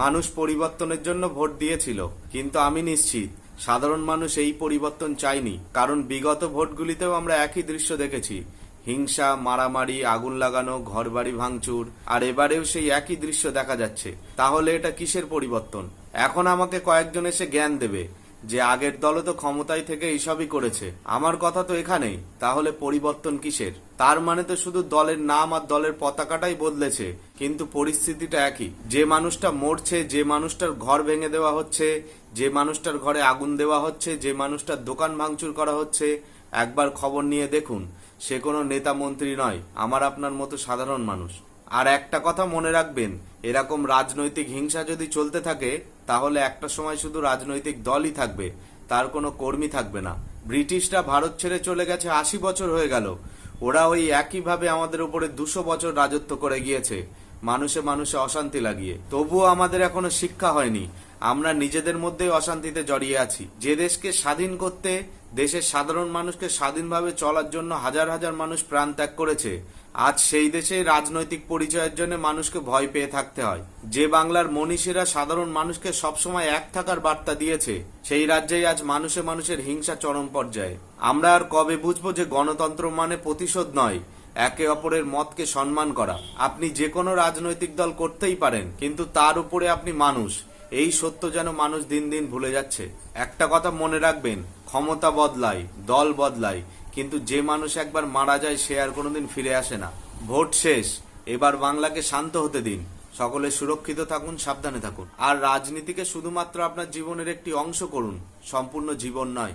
মানুষ পরিবর্তনের জন্য ভোট দিয়েছিল, কিন্তু আমি নিশ্চিত সাধারণ মানুষ এই পরিবর্তন চায়নি। কারণ বিগত ভোটগুলিতেও আমরা একই দৃশ্য দেখেছি, হিংসা, মারামারি, আগুন লাগানো, ঘরবাড়ি ভাঙচুর, আর এবারেও সেই একই দৃশ্য দেখা যাচ্ছে। তাহলে এটা কিসের পরিবর্তন? এখন আমাকে কয়েকজন এসে জ্ঞান দেবে যে আগের দলও তো ক্ষমতায় থেকে এইসবই করেছে। আমার কথা তো এখানেই, তাহলে পরিবর্তন কিসের? তার মানে তো শুধু দলের নাম আর দলের পতাকাটাই বদলেছে, কিন্তু পরিস্থিতিটা একই। যে মানুষটা মরছে, যে মানুষটার ঘর ভেঙে দেওয়া হচ্ছে, যে মানুষটার ঘরে আগুন দেওয়া হচ্ছে, যে মানুষটার দোকান ভাঙচুর করা হচ্ছে, একবার খবর নিয়ে দেখুন, সে কোনো নেতা মন্ত্রী নয়, আমার আপনার মতো সাধারণ মানুষ। আর একটা কথা মনে রাখবেন, এরকম রাজনৈতিক হিংসা যদি চলতে থাকে তাহলে একটা সময় শুধু রাজনৈতিক দলই থাকবে, তার কোনো কর্মী থাকবে না। ব্রিটিশরা ভারত ছেড়ে চলে গেছে 80 বছর হয়ে গেল, ওরা ওই একইভাবে আমাদের উপরে 200 বছর রাজত্ব করে গিয়েছে, মানুষে মানুষে অশান্তি লাগিয়ে। তবুও আমাদের এখনো শিক্ষা হয়নি, আমরা নিজেদের মধ্যেই অশান্তিতে জড়িয়ে আছি। যে দেশকে স্বাধীন করতে, দেশের সাধারণ মানুষকে স্বাধীনভাবে চলার জন্য হাজার হাজার মানুষ প্রাণ ত্যাগ করেছে, আজ সেই দেশে রাজনৈতিক পরিচয়ের জন্য মানুষকে ভয় পেয়ে থাকতে হয়। যে বাংলার মনীষীরা সাধারণ মানুষকে সবসময় এক থাকার বার্তা দিয়েছে, সেই রাজ্যেই আজ মানুষে মানুষের হিংসা চরম পর্যায়ে। আমরা আর কবে বুঝবো যে গণতন্ত্র মানে প্রতিশোধ নয়, একে অপরের মতকে সম্মান করা। আপনি যে কোনো রাজনৈতিক দল করতেই পারেন, কিন্তু তার উপরে আপনি মানুষ, এই সত্য যেন মানুষ দিন দিন ভুলে যাচ্ছে। একটা কথা মনে রাখবেন, ক্ষমতা বদলায়, দল বদলায়, কিন্তু যে মানুষ একবার মারা যায় সে আর কোনোদিন ফিরে আসে না। ভোট শেষ, এবার বাংলাকে শান্ত হতে দিন। সকলে সুরক্ষিত থাকুন, সাবধানে থাকুন। আর রাজনীতিকে শুধুমাত্র আপনার জীবনের একটি অংশ করুন, সম্পূর্ণ জীবন নয়।